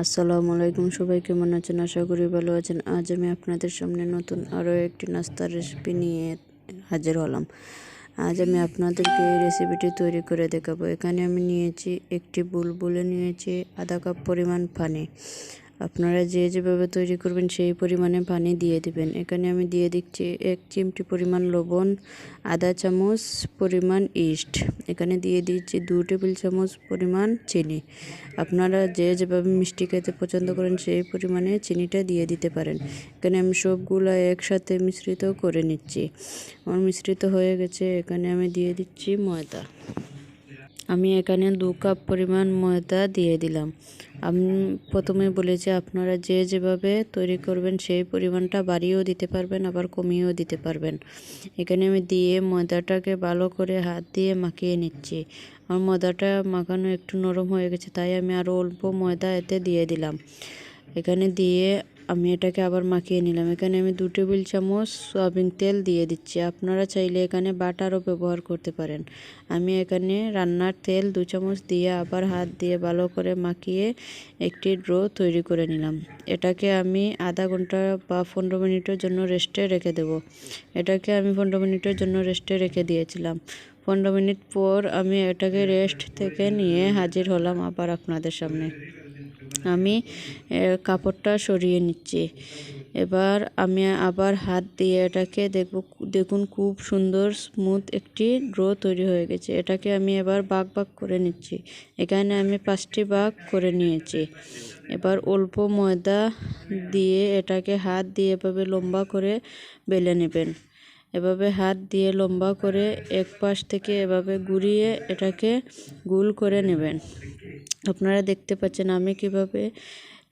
আসসালামু আলাইকুম, সবাই কেমন আছেন? আশা করি ভালো আছেন। আজ আমি আপনাদের সামনে নতুন আরও একটি নাস্তার রেসিপি নিয়ে হাজির হলাম। আজ আমি আপনাদেরকে এই রেসিপিটি তৈরি করে দেখাবো। এখানে আমি নিয়েছি একটি বুলবুলে, নিয়েছি আধা কাপ পরিমাণ পানি। আপনারা যেভাবে তৈরি করবেন সেই পরিমাণে পানি দিয়ে দিবেন। এখানে আমি দিয়ে দিচ্ছি 1 চিমটি পরিমাণ লবণ, আধা চামচ পরিমাণ ইস্ট, এখানে দিয়ে দিচ্ছি 2 টেবিল চামচ পরিমাণ চিনি। আপনারা যেভাবে মিষ্টি খেতে পছন্দ করেন সেই পরিমাণে চিনিটা দিয়ে দিতে পারেন। এখানে আমি সবগুলো একসাথে মিশ্রিত করে নিচ্ছি। আমার মিশ্রিত হয়ে গেছে। এখানে আমি দিয়ে দিচ্ছি ময়দা। আমি এখানে 2 কাপ পরিমাণ ময়দা দিয়ে দিলাম। আমি প্রথমে বলেছি আপনারা যেভাবে তৈরি করবেন সেই পরিমাণটা বাড়িয়েও দিতে পারবেন, আবার কমিয়েও দিতে পারবেন। এখানে আমি দিয়ে ময়দাটাকে ভালো করে হাত দিয়ে মাখিয়ে নিচ্ছি। আমার ময়দাটা মাখানো একটু নরম হয়ে গেছে, তাই আমি আরও অল্প ময়দা এতে দিয়ে দিলাম। এখানে দিয়ে আমি এটাকে আবার মাখিয়ে নিলাম। এখানে আমি 2 টেবিল চামচ সয়াবিন তেল দিয়ে দিচ্ছি। আপনারা চাইলে এখানে বাটারও ব্যবহার করতে পারেন। আমি এখানে রান্নার তেল 2 চামচ দিয়ে আবার হাত দিয়ে ভালো করে মাখিয়ে একটি ডো তৈরি করে নিলাম। এটাকে আমি আধা ঘন্টা বা 15 মিনিটের জন্য রেস্টে রেখে দেব। এটাকে আমি 15 মিনিটের জন্য রেস্টে রেখে দিয়েছিলাম। 15 মিনিট পর আমি এটাকে রেস্ট থেকে নিয়ে হাজির হলাম আবার আপনাদের সামনে। আমি কাপড়টা সরিয়ে নিচ্ছি। এবার আমি আবার হাত দিয়ে এটাকে দেখুন খুব সুন্দর স্মুথ একটি ডো তৈরি হয়ে গেছে। এটাকে আমি এবার ভাগ করে নিচ্ছি। এখানে আমি 5টি ভাগ করে নিয়েছি। এবার অল্প ময়দা দিয়ে এটাকে হাত দিয়ে এভাবে লম্বা করে বেলে নেবেন। এভাবে হাত দিয়ে লম্বা করে এক পাশ থেকে এভাবে ঘুরিয়ে এটাকে গোল করে নেবেন। আপনারা দেখতে পাচ্ছেন আমি কিভাবে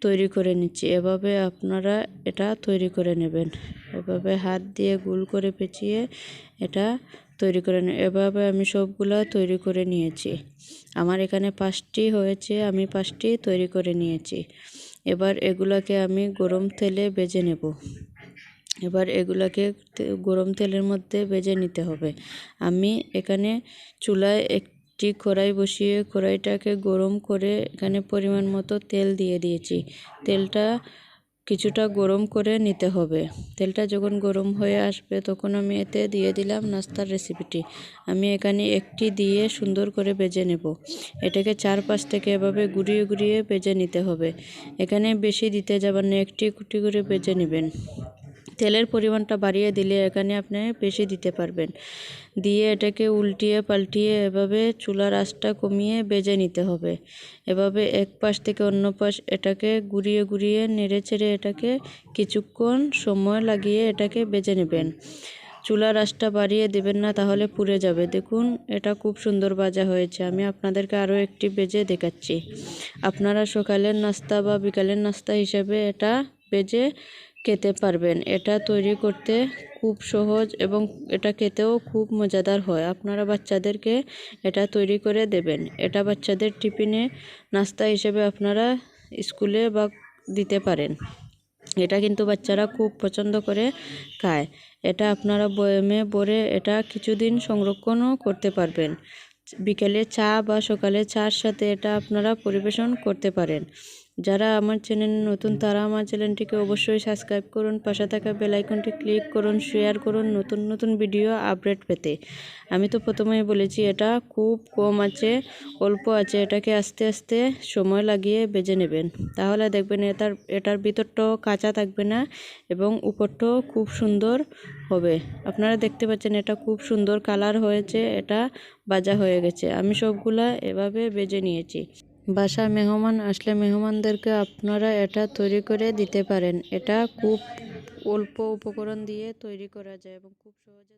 তৈরি করে নিচ্ছি। এভাবে আপনারা এটা তৈরি করে নেবেন। এভাবে হাত দিয়ে গোল করে পেঁচিয়ে এটা তৈরি করে এভাবে আমি সবগুলা তৈরি করে নিয়েছি। আমার এখানে 5টি হয়েছে, আমি 5টি তৈরি করে নিয়েছি। এবার এগুলাকে আমি গরম তেলে ভেজে নেব। এবার এগুলাকে গরম তেলের মধ্যে ভেজে নিতে হবে। আমি এখানে চুলায় একটি কড়াই বসিয়ে কড়াইটাকে গরম করে এখানে পরিমাণ মতো তেল দিয়ে দিয়েছি। তেলটা কিছুটা গরম করে নিতে হবে। তেলটা যখন গরম হয়ে আসবে তখন আমি এতে দিয়ে দিলাম নাস্তার রেসিপিটি। আমি এখানে একটি দিয়ে সুন্দর করে ভেজে নেব। এটাকে 4-5 থেকে এভাবে ঘুরিয়ে ঘুরিয়ে ভেজে নিতে হবে। এখানে বেশি দিতে যাবেন না, একটি করে ভেজে নেবেন। তেলের পরিমাণটা বাড়িয়ে দিলে এখানে আপনি বেশি দিতে পারবেন। দিয়ে এটাকে উল্টিয়ে পাল্টিয়ে এভাবে চুলার আঁচটা কমিয়ে ভেজে নিতে হবে। এভাবে এক পাশ থেকে অন্য পাশ এটাকে ঘুরিয়ে ঘুরিয়ে নেড়ে চেড়ে এটাকে কিছুক্ষণ সময় লাগিয়ে এটাকে ভেজে নেবেন। চুলার আঁচটা বাড়িয়ে দেবেন না, তাহলে পুড়ে যাবে। দেখুন এটা খুব সুন্দর ভাজা হয়েছে। আমি আপনাদেরকে আরও একটি ভেজে দেখাচ্ছি। আপনারা সকালের নাস্তা বা বিকালের নাস্তা হিসেবে এটা ভেজে খেতে পারবেন। এটা তৈরি করতে খুব সহজ এবং এটা খেতেও খুব মজাদার হয়। আপনারা বাচ্চাদেরকে এটা তৈরি করে দেবেন। এটা বাচ্চাদের টিফিনে নাস্তা হিসেবে আপনারা স্কুলে বা দিতে পারেন। এটা কিন্তু বাচ্চারা খুব পছন্দ করে খায়। এটা আপনারা বয়ামে ভরে এটা কিছুদিন সংরক্ষণও করতে পারবেন। বিকেলে চা বা সকালে চার সাথে এটা আপনারা পরিবেশন করতে পারেন। যারা আমার চ্যানেলে নতুন তারা আমার চ্যানেলটিকে অবশ্যই সাবস্ক্রাইব করুন, পাশে থাকা বেল আইকনটি ক্লিক করুন, শেয়ার করুন নতুন নতুন ভিডিও আপডেট পেতে। আমি তো প্রথমেই বলেছি এটা খুব কম আছে, অল্প আছে। এটাকে আস্তে আস্তে সময় লাগিয়ে ভেজে নেবেন, তাহলে দেখবেন এটার ভিতরটাও কাঁচা থাকবে না এবং উপরটাও খুব সুন্দর হবে। আপনারা দেখতে পাচ্ছেন এটা খুব সুন্দর কালার হয়েছে, এটা ভাজা হয়ে গেছে। আমি সবগুলা এভাবে ভেজে নিয়েছি। বাসায় মেহমান আসলে মেহমানদেরকে আপনারা এটা তৈরি করে দিতে পারেন। এটা খুব অল্প উপকরণ দিয়ে তৈরি করা যায় এবং খুব সহজে